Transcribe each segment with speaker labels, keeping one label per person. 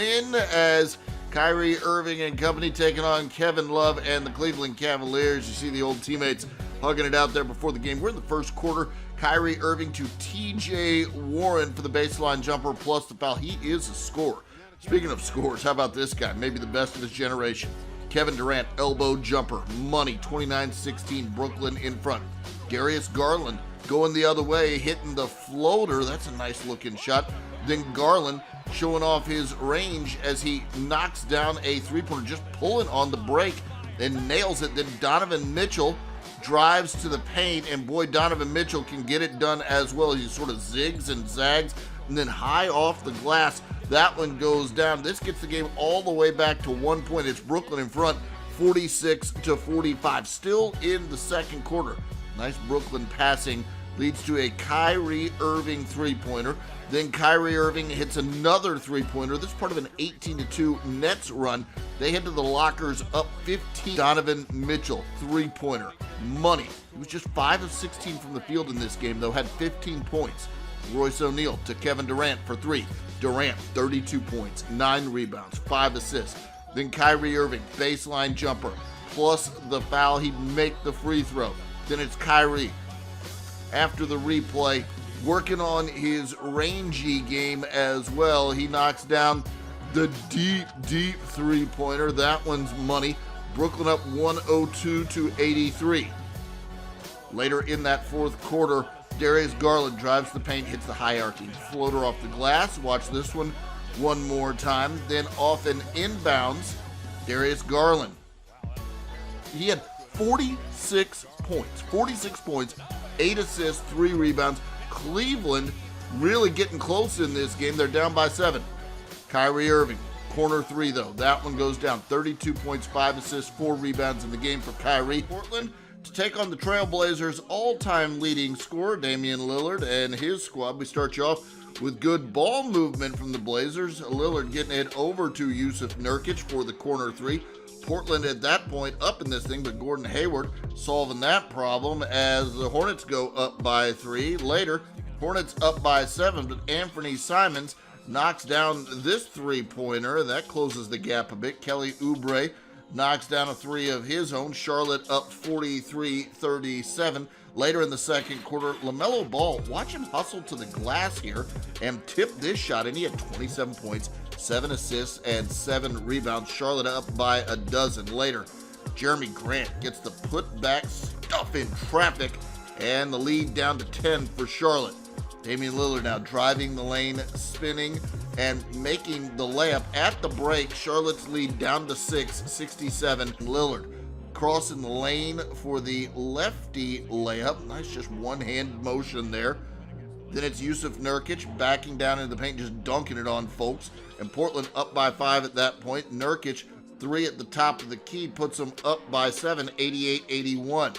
Speaker 1: win as Kyrie Irving and company taking on Kevin Love and the Cleveland Cavaliers. You see the old teammates hugging it out there before the game. We're in the first quarter. Kyrie Irving to TJ Warren for the baseline jumper plus the foul. He is a scorer. Speaking of scores, how about this guy? Maybe the best of his generation. Kevin Durant, elbow jumper, money, 29-16, Brooklyn in front. Darius Garland going the other way, hitting the floater. That's a nice looking shot. Then Garland showing off his range as he knocks down a three-pointer, just pulling on the break and nails it. Then Donovan Mitchell drives to the paint, and boy, Donovan Mitchell can get it done as well. He sort of zigs and zags, and then high off the glass, that one goes down. This gets the game all the way back to 1 point. It's Brooklyn in front, 46-45. Still in the second quarter. Nice Brooklyn passing leads to a Kyrie Irving three-pointer. Then Kyrie Irving hits another three-pointer. This is part of an 18-2 Nets run. They head to the lockers up 15. Donovan Mitchell, three-pointer, money. He was just 5 of 16 from the field in this game, though, had 15 points. Royce O'Neal to Kevin Durant for three. Durant, 32 points, 9 rebounds, 5 assists. Then Kyrie Irving, baseline jumper, plus the foul. He'd make the free throw. Then it's Kyrie, after the replay, working on his rangy game as well. He knocks down the deep three-pointer. That one's money. Brooklyn up 102-83. Later in that fourth quarter, Darius Garland drives the paint, hits the high arcing floater off the glass. Watch this one more time. Then off an inbounds, Darius Garland. He had 46 points, 8 assists, 3 rebounds. Cleveland really getting close in this game. They're down by 7. Kyrie Irving, corner three though. That one goes down. 32 points, 5 assists, 4 rebounds in the game for Kyrie. Portland to take on the Trailblazers' all-time leading scorer, Damian Lillard, and his squad. We start you off with good ball movement from the Blazers. Lillard getting it over to Yusuf Nurkic for the corner three. Portland at that point up in this thing, but Gordon Hayward solving that problem as the Hornets go up by 3. Later, Hornets up by 7, but Anthony Simons knocks down this three-pointer. That closes the gap a bit. Kelly Oubre knocks down a 3 of his own. Charlotte up 43-37. Later in the second quarter, LaMelo Ball, watch him hustle to the glass here and tip this shot, and he had 27 points, 7 assists, and 7 rebounds. Charlotte up by a dozen. Later, Jeremy Grant gets the putback stuff in traffic, and the lead down to 10 for Charlotte. Damian Lillard now driving the lane, spinning, and making the layup at the break. Charlotte's lead down to 6, 67. Lillard crossing the lane for the lefty layup. Nice just one-hand motion there. Then it's Yusuf Nurkic backing down into the paint, just dunking it on folks. And Portland up by 5 at that point. Nurkic, 3 at the top of the key, puts them up by 7, 88-81.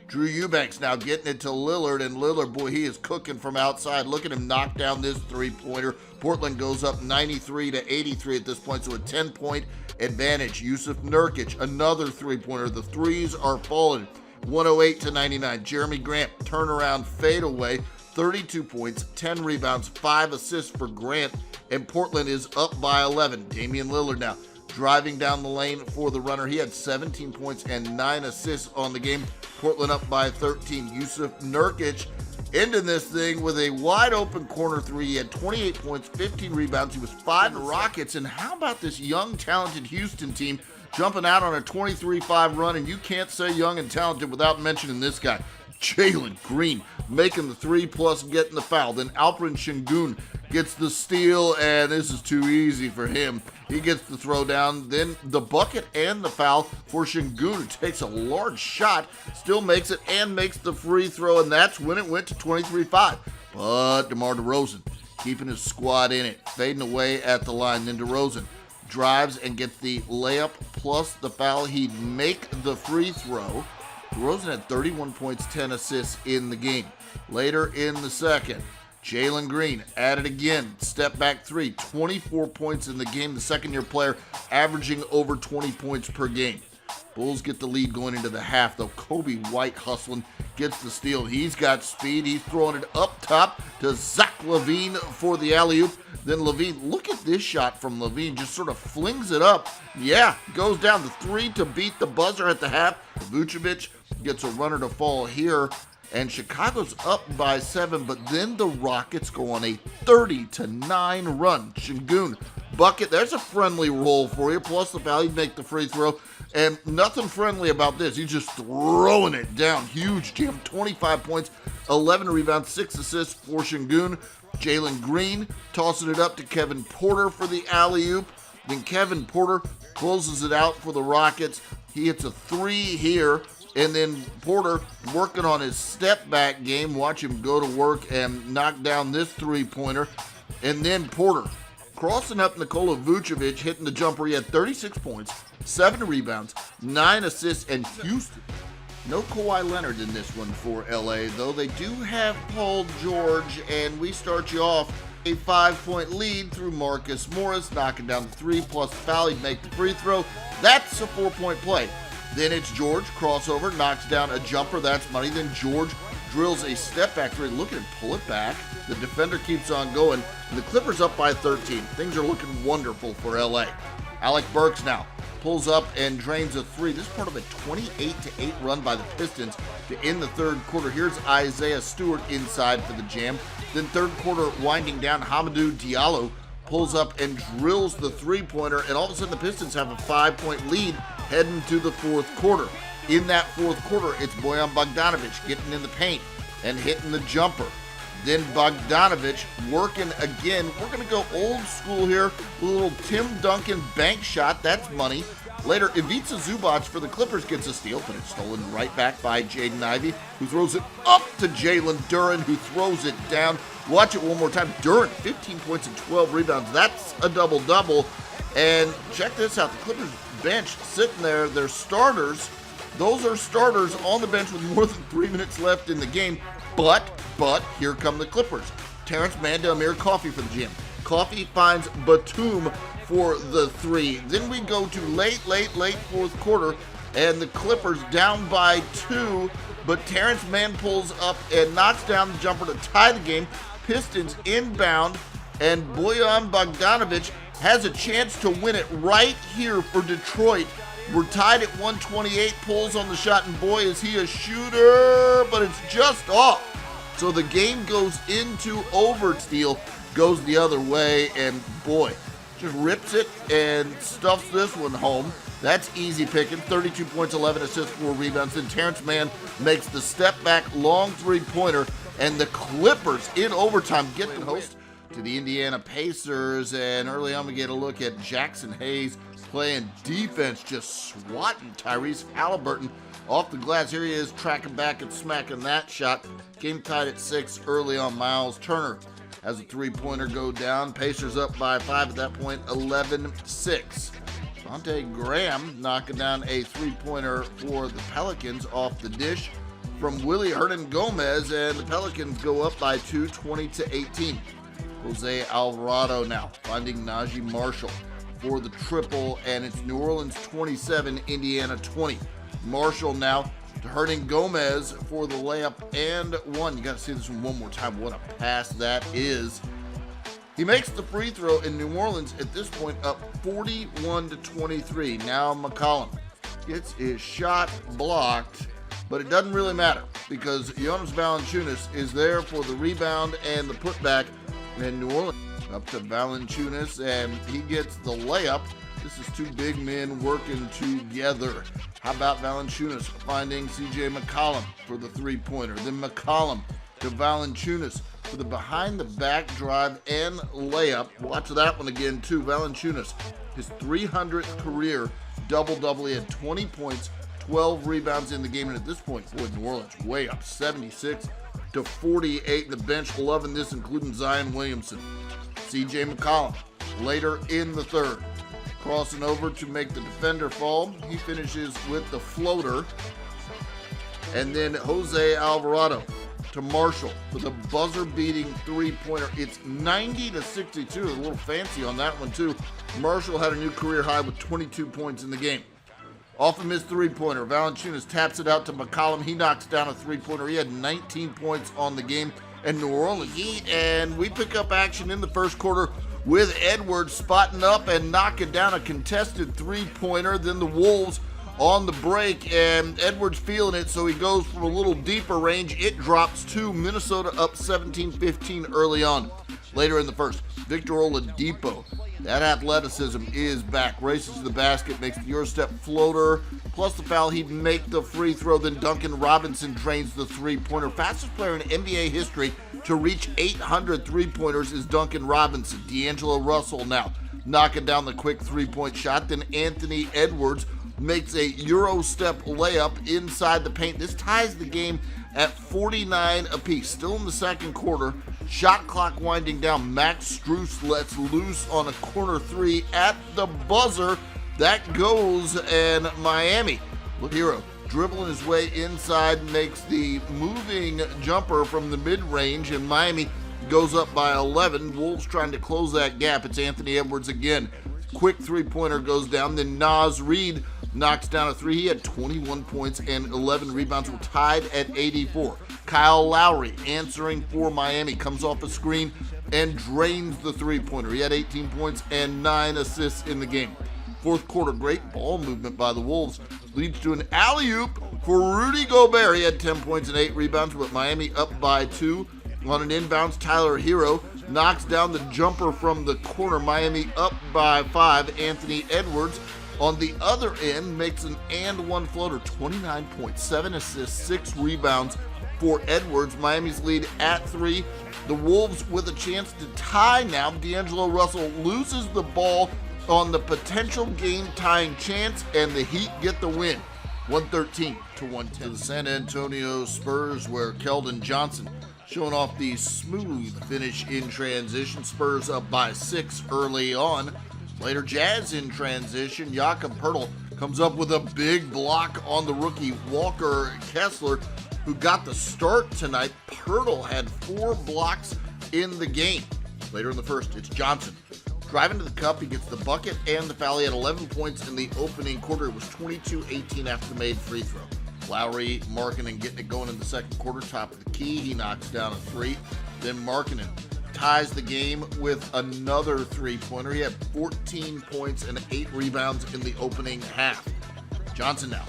Speaker 1: Drew Eubanks now getting it to Lillard, and Lillard, boy, he is cooking from outside. Look at him knock down this three-pointer. Portland goes up 93-83 at this point, so a 10-point advantage. Yusuf Nurkic, another three-pointer. The threes are falling, 108-99. Jeremy Grant, turnaround fadeaway, 32 points, 10 rebounds, 5 assists for Grant, and Portland is up by 11. Damian Lillard now driving down the lane for the runner. He had 17 points and 9 assists on the game. Portland up by 13. Yusuf Nurkic ending this thing with a wide open corner three. He had 28 points, 15 rebounds. He was 5 Rockets. And how about this young, talented Houston team jumping out on a 23-5 run? And you can't say young and talented without mentioning this guy, Jalen Green, making the 3 plus getting the foul. Then Alperen Sengun gets the steal, and this is too easy for him. He gets the throw down, then the bucket and the foul for Sengun, who takes a large shot, still makes it, and makes the free throw, and that's when it went to 23-5. But DeMar DeRozan keeping his squad in it, fading away at the line. Then DeRozan drives and gets the layup plus the foul. He'd make the free throw. DeRozan had 31 points, 10 assists in the game. Later in the second, Jalen Green at it again, step back 3, 24 points in the game. The second-year player averaging over 20 points per game. Bulls get the lead going into the half, though. Kobe White hustling, gets the steal. He's got speed. He's throwing it up top to Zach LaVine for the alley-oop. Then LaVine, look at this shot from LaVine, just sort of flings it up. Yeah, goes down the three to beat the buzzer at the half. Vucevic gets a runner to fall here, and Chicago's up by 7, but then the Rockets go on a 30-9 run. Şengün, bucket, there's a friendly roll for you, plus the foul, he'd make the free throw. And nothing friendly about this. He's just throwing it down. Huge jam. 25 points, 11 rebounds, 6 assists for Şengün. Jalen Green tossing it up to Kevin Porter for the alley-oop. Then Kevin Porter closes it out for the Rockets. He hits a 3 here. And then Porter working on his step-back game. Watch him go to work and knock down this three-pointer. And then Porter crossing up Nikola Vucevic, hitting the jumper. He had 36 points, 7 rebounds, 9 assists, and Houston. No Kawhi Leonard in this one for LA, though they do have Paul George, and we start you off a 5-point lead through Marcus Morris, knocking down the 3 plus foul. He'd make the free throw. That's a 4-point play. Then it's George, crossover, knocks down a jumper. That's money. Then George drills a step-back 3. Look at him pull it back. The defender keeps on going. And the Clippers up by 13. Things are looking wonderful for LA. Alec Burks now pulls up and drains a 3. This is part of a 28-8 run by the Pistons to end the third quarter. Here's Isaiah Stewart inside for the jam. Then third quarter winding down, Hamidou Diallo pulls up and drills the three-pointer, and all of a sudden the Pistons have a 5-point lead heading to the fourth quarter. In that fourth quarter, it's Bojan Bogdanovic getting in the paint and hitting the jumper. Then Bogdanovic working again. We're going to go old school here. A little Tim Duncan bank shot. That's money. Later, Ivica Zubac for the Clippers gets a steal, but it's stolen right back by Jaden Ivey, who throws it up to Jalen Duren, who throws it down. Watch it one more time. Duren, 15 points and 12 rebounds. That's a double-double. And check this out. The Clippers bench sitting there. They're starters. Those are starters on the bench with more than 3 minutes left in the game. But here come the Clippers. Terrence Mann, Amir Coffey for the jam. Coffey finds Batum for the 3. Then we go to late fourth quarter, and the Clippers down by 2. But Terrence Mann pulls up and knocks down the jumper to tie the game. Pistons inbound, and Bojan Bogdanovic has a chance to win it right here for Detroit. We're tied at 128, pulls on the shot, and boy, is he a shooter, but it's just off. So the game goes into overtime, goes the other way, and boy, just rips it and stuffs this one home. That's easy picking. 32 points, 11 assists, 4 rebounds. Then Terrence Mann makes the step-back long three-pointer, and the Clippers in overtime get the host to the Indiana Pacers. And early on, we get a look at Jackson Hayes playing defense, just swatting Tyrese Halliburton off the glass. Here he is tracking back and smacking that shot. Game tied at 6 early on. Miles Turner has a three-pointer go down. Pacers up by 5 at that point, 11-6. Devontae Graham knocking down a three-pointer for the Pelicans off the dish from Willie Hernan-Gomez, and the Pelicans go up by 2, 20-18. Jose Alvarado now finding Najee Marshall for the triple, and it's New Orleans 27, Indiana 20. Marshall now to Hernan-Gomez for the layup and 1. You got to see this one more time. What a pass that is. He makes the free throw, in New Orleans at this point up 41-23. Now McCollum gets his shot blocked, but it doesn't really matter because Jonas Valanciunas is there for the rebound and the putback, and New Orleans up to Valanciunas, and he gets the layup. This is 2 big men working together. How about Valanciunas finding C.J. McCollum for the three-pointer? Then McCollum to Valanciunas for the behind-the-back drive and layup. Watch that one again, too. Valanciunas, his 300th career double-double. He had 20 points, 12 rebounds in the game, and at this point, boy, New Orleans way up, 76-48. The bench loving this, including Zion Williamson. C.J. McCollum later in the third, crossing over to make the defender fall. He finishes with the floater. And then Jose Alvarado to Marshall for the buzzer-beating three-pointer. It's 90-62. A little fancy on that one, too. Marshall had a new career high with 22 points in the game. Off a missed three-pointer, Valanciunas taps it out to McCollum. He knocks down a three-pointer. He had 19 points on the game. And New Orleans Heat, and we pick up action in the first quarter with Edwards spotting up and knocking down a contested three-pointer. Then the Wolves on the break, and Edwards feeling it, so he goes from a little deeper range. It drops to Minnesota up 17-15 early on. Later in the first, Victor Oladipo, that athleticism is back. Races to the basket, makes the Eurostep floater. Plus the foul, he'd make the free throw. Then Duncan Robinson drains the three-pointer. Fastest player in NBA history to reach 800 three-pointers is Duncan Robinson. D'Angelo Russell now knocking down the quick three-point shot. Then Anthony Edwards makes a Eurostep layup inside the paint. This ties the game at 49 apiece. Still in the second quarter. Shot clock winding down. Max Strus lets loose on a corner three at the buzzer. That goes, and Miami, look, Hero dribbling his way inside, makes the moving jumper from the mid-range, and Miami goes up by 11. Wolves trying to close that gap. It's Anthony Edwards again. Quick three-pointer goes down. Then Naz Reid knocks down a three. He had 21 points and 11 rebounds. We're tied at 84. Kyle Lowry answering for Miami, comes off a screen and drains the three-pointer. He had 18 points and 9 assists in the game. Fourth quarter, great ball movement by the Wolves leads to an alley-oop for Rudy Gobert. He had 10 points and 8 rebounds, but Miami up by 2. On an inbounds, Tyler Hero knocks down the jumper from the corner. Miami up by 5. Anthony Edwards on the other end makes an and one floater. 29 points, 7 assists, 6 rebounds for Edwards. Miami's lead at 3. The Wolves with a chance to tie now. D'Angelo Russell loses the ball on the potential game-tying chance, and the Heat get the win, 113-110. To the San Antonio Spurs, where Keldon Johnson showing off the smooth finish in transition. Spurs up by 6 early on. Later, Jazz in transition. Jakob Poeltl comes up with a big block on the rookie Walker Kessler, who got the start tonight. Poeltl had 4 blocks in the game. Later in the first, it's Johnson driving to the cup. He gets the bucket and the foul. He had 11 points in the opening quarter. It was 22-18 after the made free throw. Lowry, Markkanen getting it going in the second quarter. Top of the key, he knocks down a 3. Then Markkanen ties the game with another three-pointer. He had 14 points and 8 rebounds in the opening half. Johnson now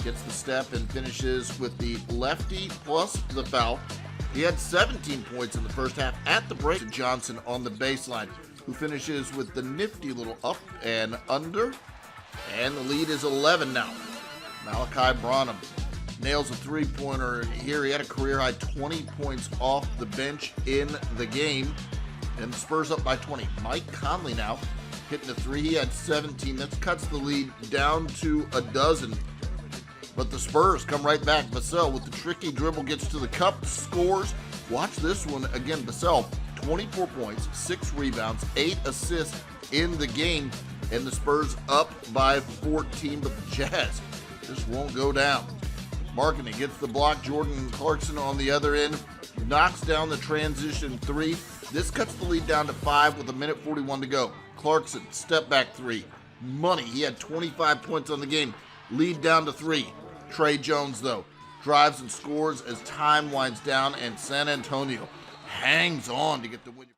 Speaker 1: gets the step and finishes with the lefty plus the foul. He had 17 points in the first half. At the break, to Johnson on the baseline, who finishes with the nifty little up and under. And the lead is 11 now. Malachi Branham nails a three-pointer here. He had a career-high 20 points off the bench in the game. And the Spurs up by 20. Mike Conley now hitting a 3. He had 17. That cuts the lead down to a dozen. But the Spurs come right back. Vassell with the tricky dribble gets to the cup, scores. Watch this one again. Vassell, 24 points, 6 rebounds, 8 assists in the game. And the Spurs up by 14, but the Jazz just won't go down. Markkanen gets the block. Jordan Clarkson on the other end knocks down the transition 3. This cuts the lead down to 5 with 1:41 to go. Clarkson, step back 3. Money. He had 25 points on the game. Lead down to 3. Trey Jones, though, drives and scores as time winds down, and San Antonio hangs on to get the win.